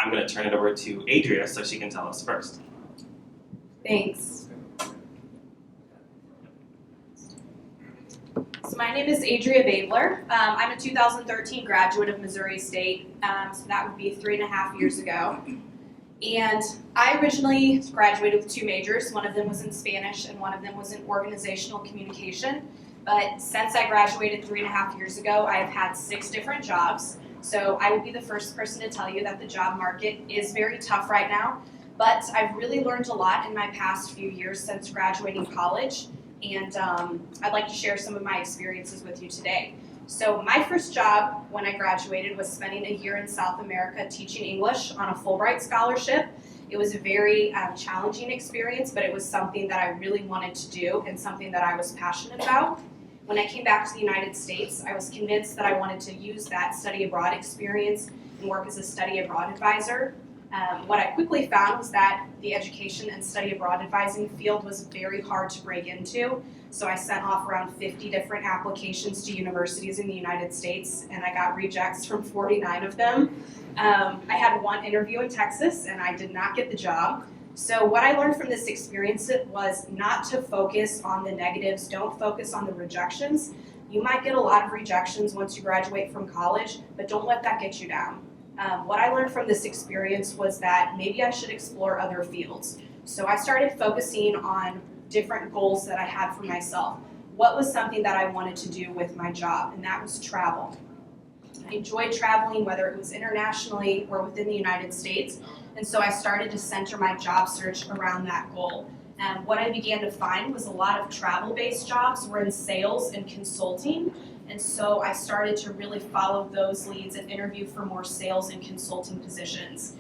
I'm going to turn it over to Adria so she can tell us first. Thanks. So my name is Adria Baebler. I'm a 2013 graduate of Missouri State, so that would be 3.5 years ago. And I originally graduated with 2 majors. One of them was in Spanish and one of them was in organizational communication. But since I graduated 3.5 years ago, I have had 6 different jobs. So I would be the first person to tell you that the job market is very tough right now. But I've really learned a lot in my past few years since graduating college. And I'd like to share some of my experiences with you today. So my first job when I graduated was spending a year in South America teaching English on a Fulbright scholarship. It was a very challenging experience, but it was something that I really wanted to do and something that I was passionate about. When I came back to the United States, I was convinced that I wanted to use that study abroad experience and work as a study abroad advisor. What I quickly found was that the education and study abroad advising field was very hard to break into. So I sent off around 50 different applications to universities in the United States, and I got rejects from 49 of them. I had one interview in Texas, and I did not get the job. So what I learned from this experience was not to focus on the negatives, don't focus on the rejections. You might get a lot of rejections once you graduate from college, but don't let that get you down. What I learned from this experience was that maybe I should explore other fields. So I started focusing on different goals that I had for myself. What was something that I wanted to do with my job, and that was travel. I enjoyed traveling, whether it was internationally or within the United States, and so I started to center my job search around that goal. And what I began to find was a lot of travel-based jobs were in sales and consulting, and so I started to really follow those leads and interview for more sales and consulting positions.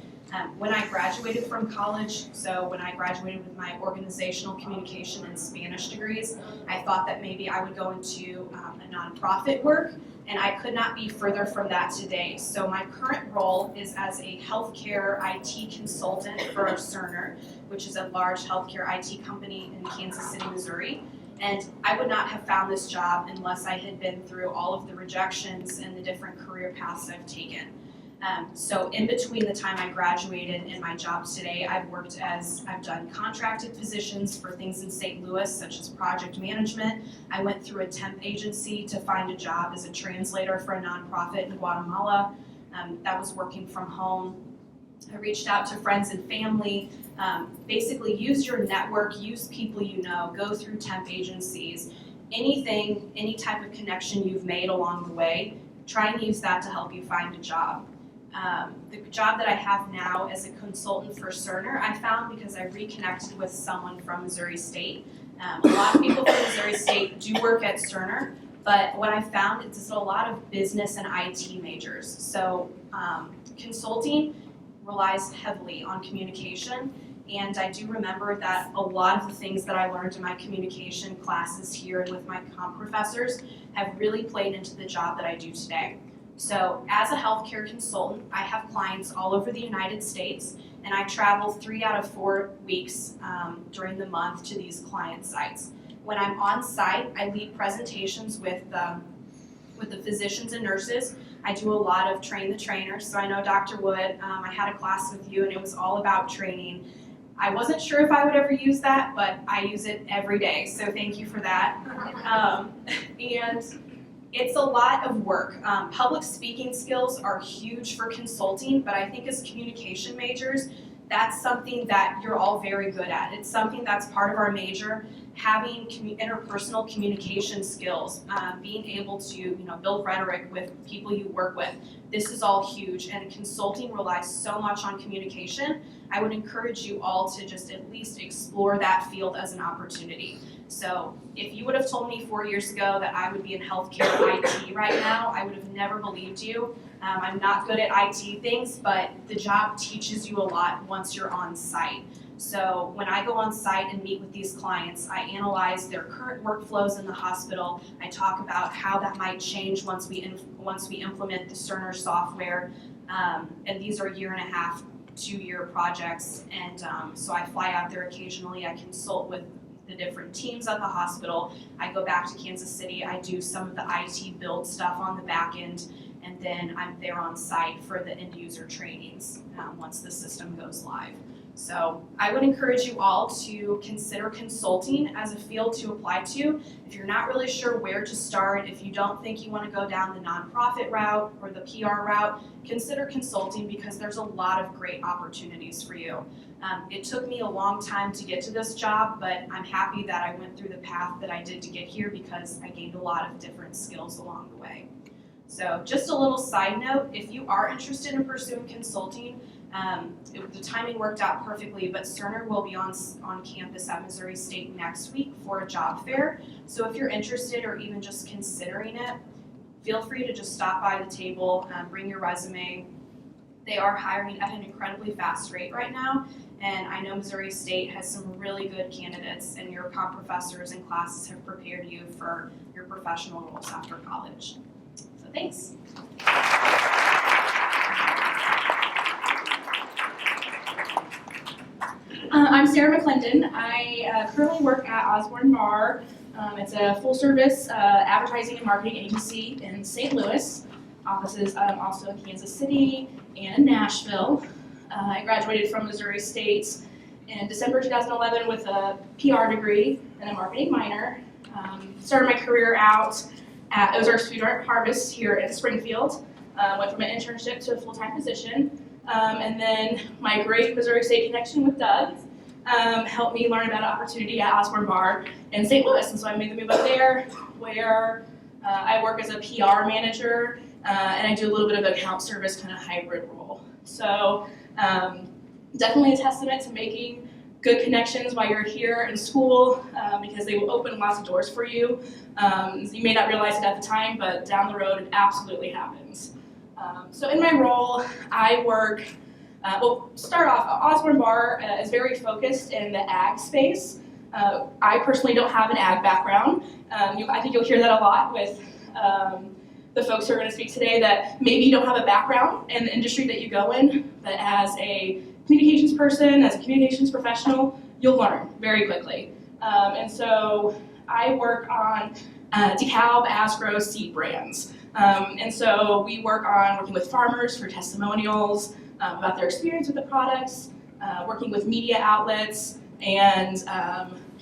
When I graduated from college, so when I graduated with my organizational communication and Spanish degrees, I thought that maybe I would go into a nonprofit work, and I could not be further from that today. So my current role is as a healthcare IT consultant for Cerner, which is a large healthcare IT company in Kansas City, Missouri. And I would not have found this job unless I had been through all of the rejections and the different career paths I've taken. So in between the time I graduated and my job today, I've done contracted positions for things in St. Louis, such as project management. I went through a temp agency to find a job as a translator for a nonprofit in Guatemala. That was working from home. I reached out to friends and family. Basically, use your network, use people you know, go through temp agencies. Anything, any type of connection you've made along the way, try and use that to help you find a job. The job that I have now as a consultant for Cerner, I found because I reconnected with someone from Missouri State. A lot of people from Missouri State do work at Cerner, but what I found is a lot of business and IT majors. So consulting relies heavily on communication, and I do remember that a lot of the things that I learned in my communication classes here and with my comp professors have really played into the job that I do today. So as a healthcare consultant, I have clients all over the United States, and I travel 3 out of 4 weeks during the month to these client sites. When I'm on site, I lead presentations with the physicians and nurses. I do a lot of train the trainers. So I know Dr. Wood, I had a class with you and it was all about training. I wasn't sure if I would ever use that, but I use it every day. So thank you for that. And it's a lot of work. Public speaking skills are huge for consulting, but I think as communication majors, that's something that you're all very good at. It's something that's part of our major, having interpersonal communication skills, being able to build rhetoric with people you work with. This is all huge, and consulting relies so much on communication. I would encourage you all to just at least explore that field as an opportunity. So if you would have told me 4 years ago that I would be in healthcare IT right now, I would have never believed you. I'm not good at IT things, but the job teaches you a lot once you're on site. So when I go on site and meet with these clients, I analyze their current workflows in the hospital. I talk about how that might change once we implement the Cerner software. And these are 1.5 to 2-year projects. And so I fly out there occasionally. I consult with the different teams at the hospital. I go back to Kansas City. I do some of the IT build stuff on the back end. and then I'm there on site for the end user trainings once the system goes live. So I would encourage you all to consider consulting as a field to apply to. If you're not really sure where to start, if you don't think you want to go down the nonprofit route or the PR route, consider consulting because there's a lot of great opportunities for you. It took me a long time to get to this job, but I'm happy that I went through the path that I did to get here because I gained a lot of different skills along the way. So just a little side note, if you are interested in pursuing consulting, the timing worked out perfectly, but Cerner will be on campus at Missouri State next week for a job fair. So if you're interested or even just considering it, feel free to just stop by the table, bring your resume. They are hiring at an incredibly fast rate right now, and I know Missouri State has some really good candidates, and your comp professors and classes have prepared you for your professional roles after college. So thanks. I'm Sara McClendon. I currently work at Osborne Barr. It's a full-service advertising and marketing agency in St. Louis. Offices also in Kansas City and in Nashville. I graduated from Missouri State in December 2011 with a PR degree and a marketing minor. Started my career out at Ozarks Food Harvest here in Springfield. Went from an internship to a full-time position. And then my great Missouri State connection with Doug helped me learn about an opportunity at Osborne Barr in St. Louis. And so I made the move up there where I work as a PR manager and I do a little bit of account service kind of hybrid role. So definitely a testament to making good connections while you're here in school because they will open lots of doors for you. You may not realize it at the time, but down the road it absolutely happens. So in my role, I work, start off, Osborne Barr is very focused in the ag space. I personally don't have an ag background. I think you'll hear that a lot with the folks who are going to speak today that maybe you don't have a background in the industry that you go in, but as a communications person, as a communications professional, you'll learn very quickly. And so I work on DeKalb, Asgrow, seed brands. And so we work on working with farmers for testimonials about their experience with the products, working with media outlets, and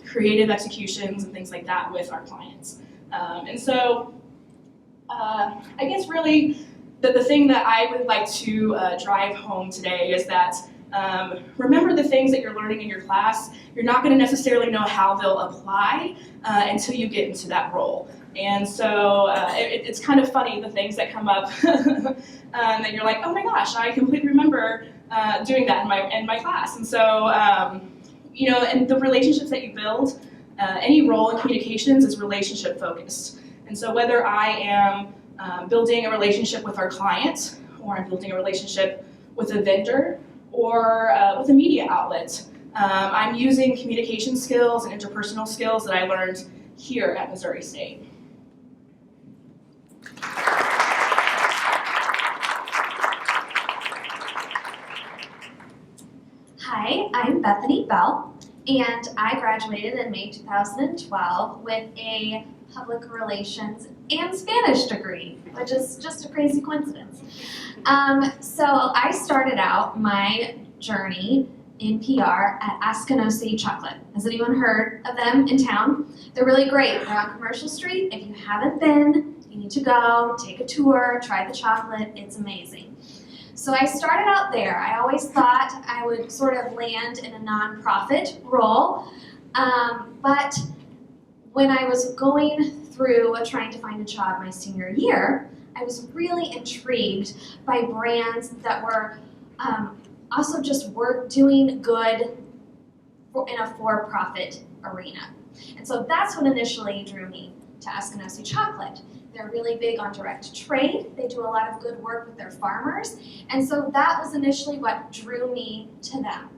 creative executions and things like that with our clients. And so I guess really the thing that I would like to drive home today is that remember the things that you're learning in your class. You're not going to necessarily know how they'll apply until you get into that role. And so it's kind of funny, the things that come up and you're like, oh my gosh, I completely remember doing that in my class. And so, and the relationships that you build, any role in communications is relationship focused. And so whether I am building a relationship with our client, or I'm building a relationship with a vendor, or with a media outlet, I'm using communication skills and interpersonal skills that I learned here at Missouri State. Hi, I'm Bethany Bell, and I graduated in May 2012 with a public relations and Spanish degree, which is just a crazy coincidence. So I started out my journey in PR at Askinosie Chocolate. Has anyone heard of them in town? They're really great. They're on Commercial Street. If you haven't been, you need to go, take a tour, try the chocolate. It's amazing. So I started out there. I always thought I would sort of land in a nonprofit role, but when I was going through trying to find a job my senior year, I was really intrigued by brands that were also just doing good in a for-profit arena. And so that's what initially drew me to Askinosie Chocolate. They're really big on direct trade. They do a lot of good work with their farmers. And so that was initially what drew me to them.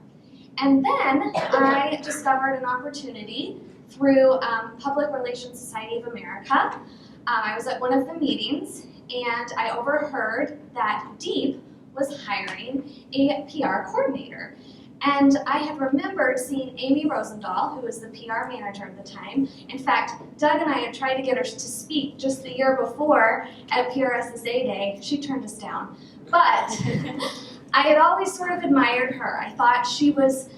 And then I discovered an opportunity through Public Relations Society of America. I was at one of the meetings and I overheard that Deep was hiring a PR coordinator. And I had remembered seeing Amy Rosendahl, who was the PR manager at the time. In fact, Doug and I had tried to get her to speak just the year before at PRSSA Day. She turned us down. But I had always sort of admired her. I thought she was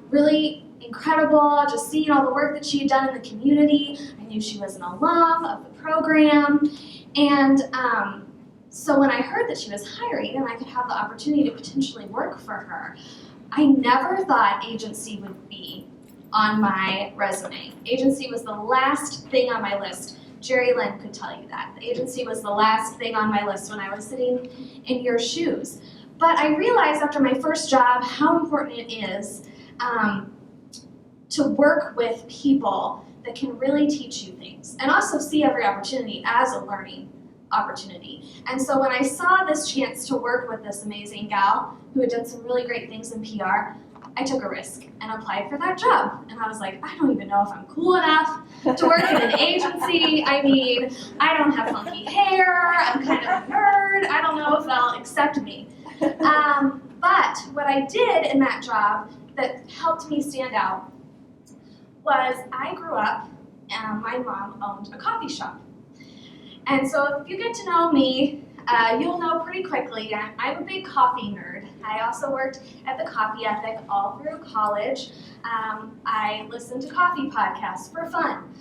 really incredible, just seeing all the work that she had done in the community. I knew she was an alum of the program. And so when I heard that she was hiring and I could have the opportunity to potentially work for her, I never thought agency would be on my resume. Agency was the last thing on my list. Jerry Lynn could tell you that. The agency was the last thing on my list when I was sitting in your shoes. But I realized after my first job how important it is to work with people that can really teach you things and also see every opportunity as a learning opportunity. And so when I saw this chance to work with this amazing gal who had done some really great things in PR, I took a risk and applied for that job. And I was like, I don't even know if I'm cool enough to work in an agency. I mean, I don't have funky hair. I'm kind of a nerd. I don't know if they'll accept me. But what I did in that job that helped me stand out was I grew up and my mom owned a coffee shop. And so if you get to know me, you'll know pretty quickly I'm a big coffee nerd. I also worked at the Coffee Ethic all through college. I listened to coffee podcasts for fun.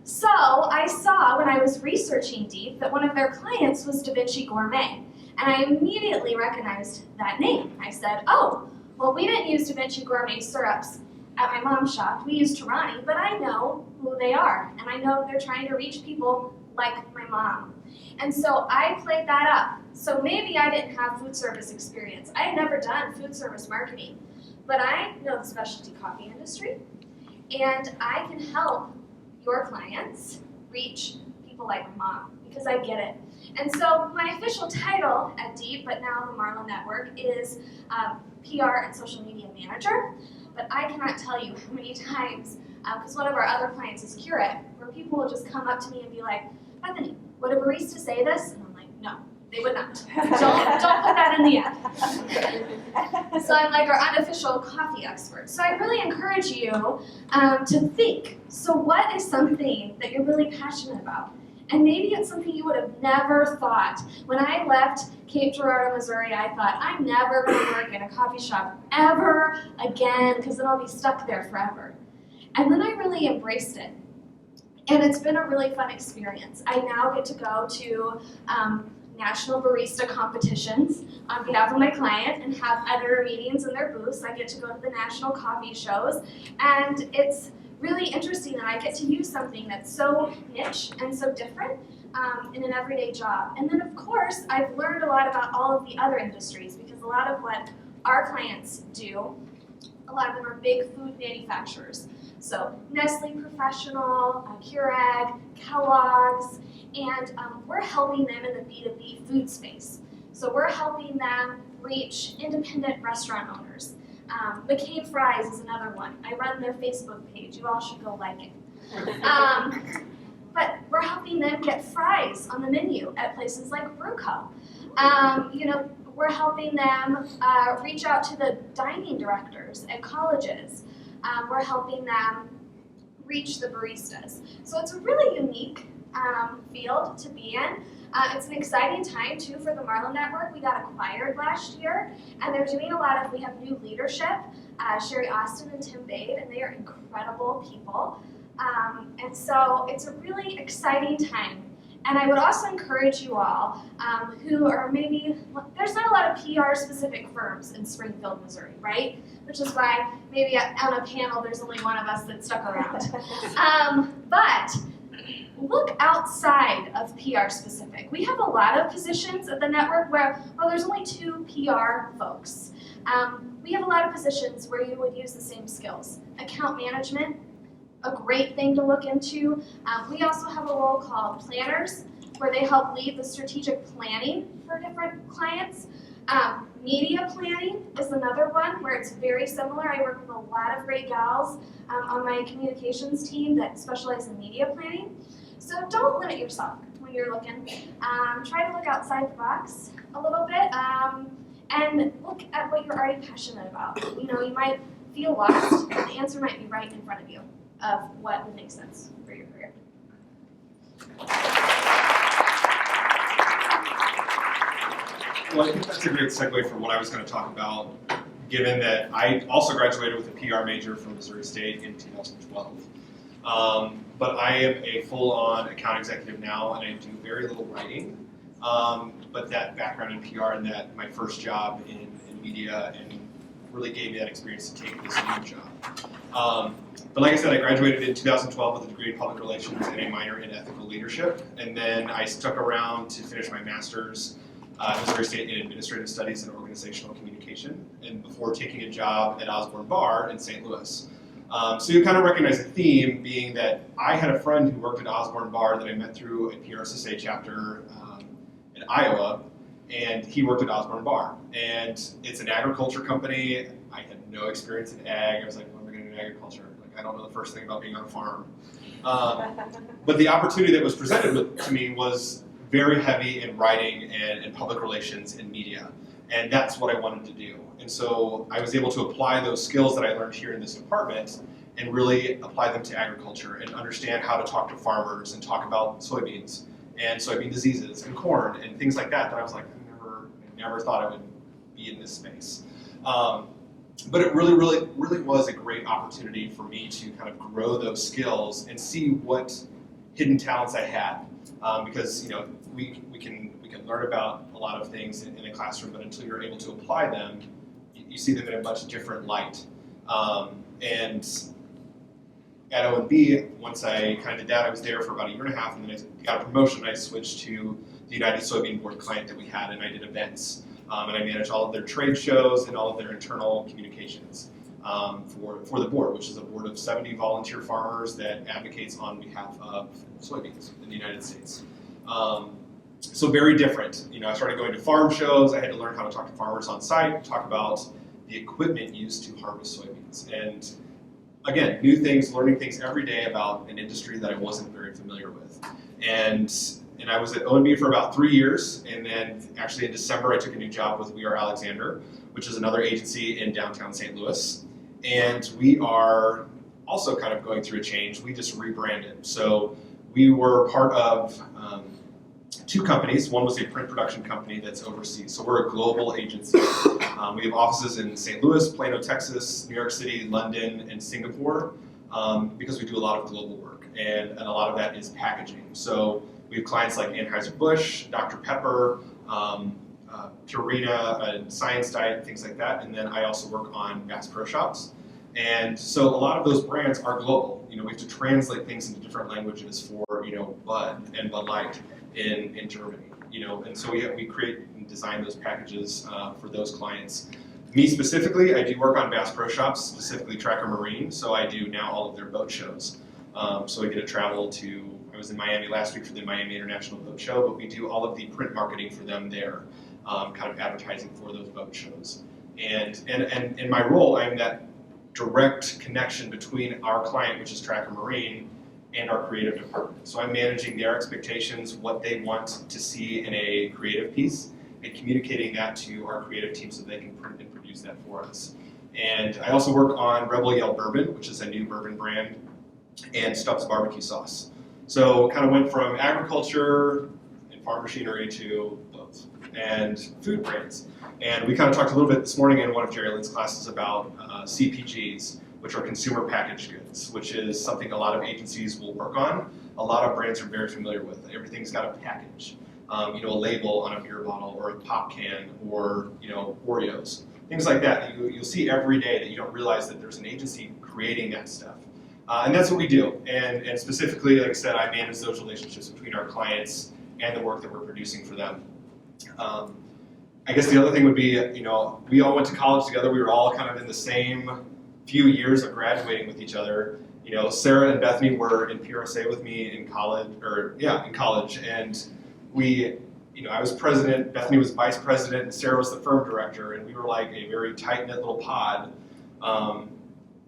So I saw when I was researching Deep that one of their clients was Da Vinci Gourmet. And I immediately recognized that name. I said, oh, well, we didn't use Da Vinci Gourmet syrups at my mom's shop. We used Tarani, but I know who they are. And I know they're trying to reach people like my mom. And so I played that up. So maybe I didn't have food service experience. I had never done food service marketing. But I know the specialty coffee industry. And I can help your clients reach people like my mom because I get it. And so my official title at Deep, but now the Marlin Network, is PR and Social Media Manager. But I cannot tell you how many times, because one of our other clients is Curate, where people will just come up to me and be like, Bethany, would a barista say this? And I'm like, no, they would not. Don't put that in the ad. So I'm like our unofficial coffee expert. So I really encourage you to think, so what is something that you're really passionate about? And maybe it's something you would have never thought. When I left Cape Girardeau, Missouri, I thought, I'm never going to work in a coffee shop ever again, because then I'll be stuck there forever. And then I really embraced it. And it's been a really fun experience. I now get to go to national barista competitions on behalf of my client and have editor meetings in their booths. I get to go to the national coffee shows. And it's really interesting that I get to use something that's so niche and so different in an everyday job. And then, of course, I've learned a lot about all of the other industries because a lot of what our clients do, a lot of them are big food manufacturers. So Nestle Professional, Keurig, Kellogg's, and we're helping them in the B2B food space. So we're helping them reach independent restaurant owners. McCain Fries is another one. I run their Facebook page. You all should go like it. But we're helping them get fries on the menu at places like Bruco. We're helping them reach out to the dining directors at colleges. We're helping them reach the baristas. So it's a really unique field to be in. It's an exciting time, too, for the Marlin Network. We got acquired last year, and they're doing we have new leadership, Sherry Austin and Tim Bade, and they are incredible people. And so it's a really exciting time. And I would also encourage you all who are there's not a lot of PR-specific firms in Springfield, Missouri, right? Which is why maybe on a panel there's only one of us that stuck around. But look outside of PR specific. We have a lot of positions at the network where, there's only 2 PR folks. We have a lot of positions where you would use the same skills. Account management, a great thing to look into. We also have a role called planners, where they help lead the strategic planning for different clients. Media planning is another one where it's very similar. I work with a lot of great gals on my communications team that specialize in media planning. So don't limit yourself when you're looking. Try to look outside the box a little bit. and look at what you're already passionate about. You know, you might feel lost, but the answer might be right in front of you of what would make sense for your career. Well, I think that's a great segue for what I was going to talk about, given that I also graduated with a PR major from Missouri State in 2012. But I am a full-on account executive now, and I do very little writing. But that background in PR and that my first job in media and really gave me that experience to take this new job. But like I said, I graduated in 2012 with a degree in public relations and a minor in ethical leadership. And then I stuck around to finish my master's at Missouri State in administrative studies and organizational communication, and before taking a job at Osborne Bar in St. Louis. So you kind of recognize a theme, being that I had a friend who worked at Osborne Bar that I met through a PRSSA chapter in Iowa, and he worked at Osborne Bar. And it's an agriculture company. I had no experience in ag. I was like, what am I going to do in agriculture? Like, I don't know the first thing about being on a farm. But the opportunity that was presented to me was very heavy in writing and public relations and media. And that's what I wanted to do. And so I was able to apply those skills that I learned here in this department and really apply them to agriculture and understand how to talk to farmers and talk about soybeans and soybean diseases and corn and things like that I was like, I never thought I would be in this space. But it really was a great opportunity for me to kind of grow those skills and see what hidden talents I had. Because we can learn about a lot of things in a classroom, but until you're able to apply them, you see them in a much different light. And at O&B, once I kind of did that, I was there for about 1.5 years, and then I got a promotion. I switched to the United Soybean Board client that we had, and I did events. And I managed all of their trade shows and all of their internal communications for the board, which is a board of 70 volunteer farmers that advocates on behalf of soybeans in the United States. So very different. I started going to farm shows. I had to learn how to talk to farmers on site, talk about the equipment used to harvest soybeans. And again, new things, learning things every day about an industry that I wasn't very familiar with. And I was at O&B for about 3 years, and then actually in December I took a new job with We Are Alexander, which is another agency in downtown St. Louis. And we are also kind of going through a change. We just rebranded. So we were part of 2 companies. One was a print production company that's overseas. So we're a global agency. We have offices in St. Louis, Plano, Texas, New York City, London, and Singapore, because we do a lot of global work, and a lot of that is packaging. So we have clients like Anheuser-Busch, Dr. Pepper, Purina, and Science Diet, things like that. And then I also work on Bass Pro Shops. And so a lot of those brands are global. We have to translate things into different languages for, Bud and Bud Light in Germany. And so we create and design those packages for those clients. Me specifically, I do work on Bass Pro Shops, specifically Tracker Marine. So I do now all of their boat shows. So I get to travel I was in Miami last week for the Miami International Boat Show, but we do all of the print marketing for them there, kind of advertising for those boat shows. And in my role, I'm that direct connection between our client, which is Tracker Marine, and our creative department. So I'm managing their expectations, what they want to see in a creative piece, and communicating that to our creative team so they can print and produce that for us. And I also work on Rebel Yell Bourbon, which is a new bourbon brand, and Stubbs barbecue sauce. So kind of went from agriculture and farm machinery to both, and food brands. And we kind of talked a little bit this morning in one of Jerry Lynn's classes about CPGs, which are consumer packaged goods, which is something a lot of agencies will work on. A lot of brands are very familiar with. Everything's got a package, a label on a beer bottle or a pop can or Oreos, things like that. You'll see every day that you don't realize that there's an agency creating that stuff. And that's what we do. And specifically, like I said, I manage those relationships between our clients and the work that we're producing for them. I guess the other thing would be, we all went to college together. We were all kind of in the same few years of graduating with each other. Sara and Bethany were in PRSA with me in college, and I was president, Bethany was vice president, and Sara was the firm director, and we were like a very tight-knit little pod.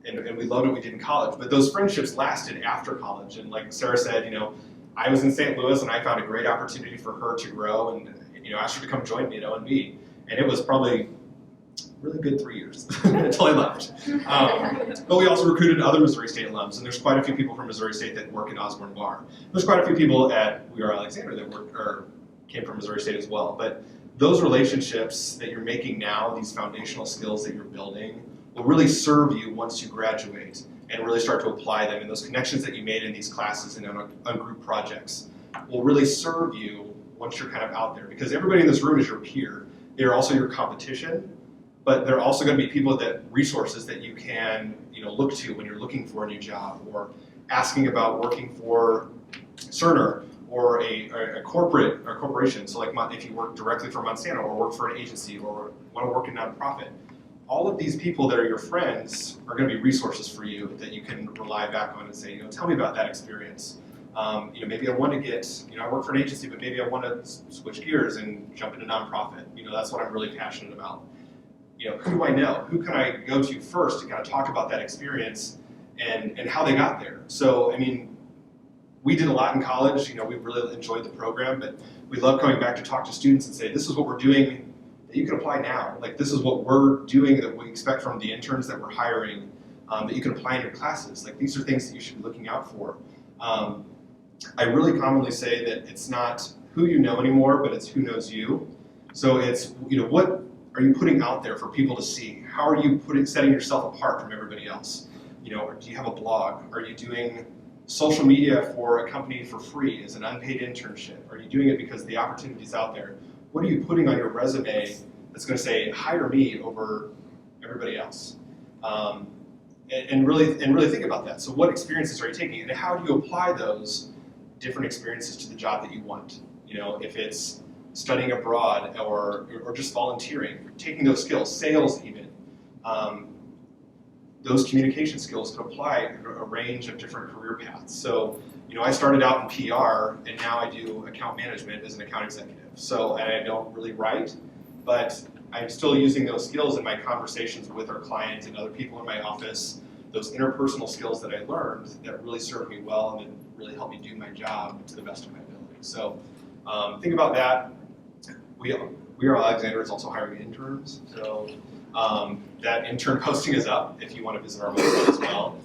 And we loved what we did in college. But those friendships lasted after college. And like Sara said, I was in St. Louis and I found a great opportunity for her to grow and asked her to come join me at O&B. And it was probably really good 3 years until I left. But we also recruited other Missouri State alums, and there's quite a few people from Missouri State that work in Osborne Bar. There's quite a few people at We Are Alexander that work or came from Missouri State as well. But those relationships that you're making now, these foundational skills that you're building, will really serve you once you graduate and really start to apply them. And those connections that you made in these classes and on group projects will really serve you once you're kind of out there. Because everybody in this room is your peer. They're also your competition, but they're also going to be people resources that you can look to when you're looking for a new job or asking about working for Cerner or a corporation. So like if you work directly for Monsanto or work for an agency or want to work in nonprofit, all of these people that are your friends are going to be resources for you that you can rely back on and say, tell me about that experience. Maybe I want to get, I work for an agency, but maybe I want to switch gears and jump into nonprofit. That's what I'm really passionate about. Who do I know? Who can I go to first to kind of talk about that experience and how they got there? So, we did a lot in college. We really enjoyed the program, but we love coming back to talk to students and say, this is what we're doing that you can apply now. Like, this is what we're doing that we expect from the interns that we're hiring that you can apply in your classes. Like, these are things that you should be looking out for. I really commonly say that it's not who you know anymore, but it's who knows you. So it's, what are you putting out there for people to see? How are you setting yourself apart from everybody else? Or do you have a blog? Are you doing social media for a company for free as an unpaid internship? Are you doing it because the opportunity's out there? What are you putting on your resume that's going to say, hire me over everybody else? And really think about that. So what experiences are you taking? And how do you apply those different experiences to the job that you want? If it's studying abroad or just volunteering, taking those skills, sales even, those communication skills can apply a range of different career paths. So, I started out in PR and now I do account management as an account executive. So, and I don't really write, but I'm still using those skills in my conversations with our clients and other people in my office, those interpersonal skills that I learned that really serve me well and that really help me do my job to the best of my ability. So think about that. We Are Alexander is also hiring interns. So that intern posting is up if you want to visit our website as well.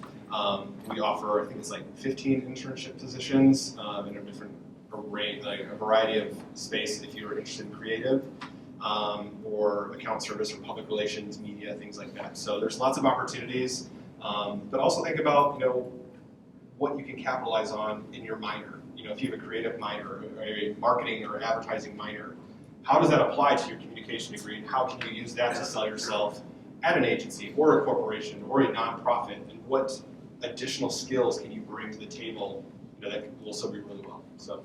We offer, I think it's like 15 internship positions in a different array, like a variety of space if you're interested in creative or account service or public relations, media, things like that. So there's lots of opportunities, but also think about what you can capitalize on in your minor. If you have a creative minor or a marketing or advertising minor, how does that apply to your communication degree, and how can you use that to sell yourself at an agency or a corporation or a nonprofit, and what additional skills can you bring to the table that will serve you really well? So.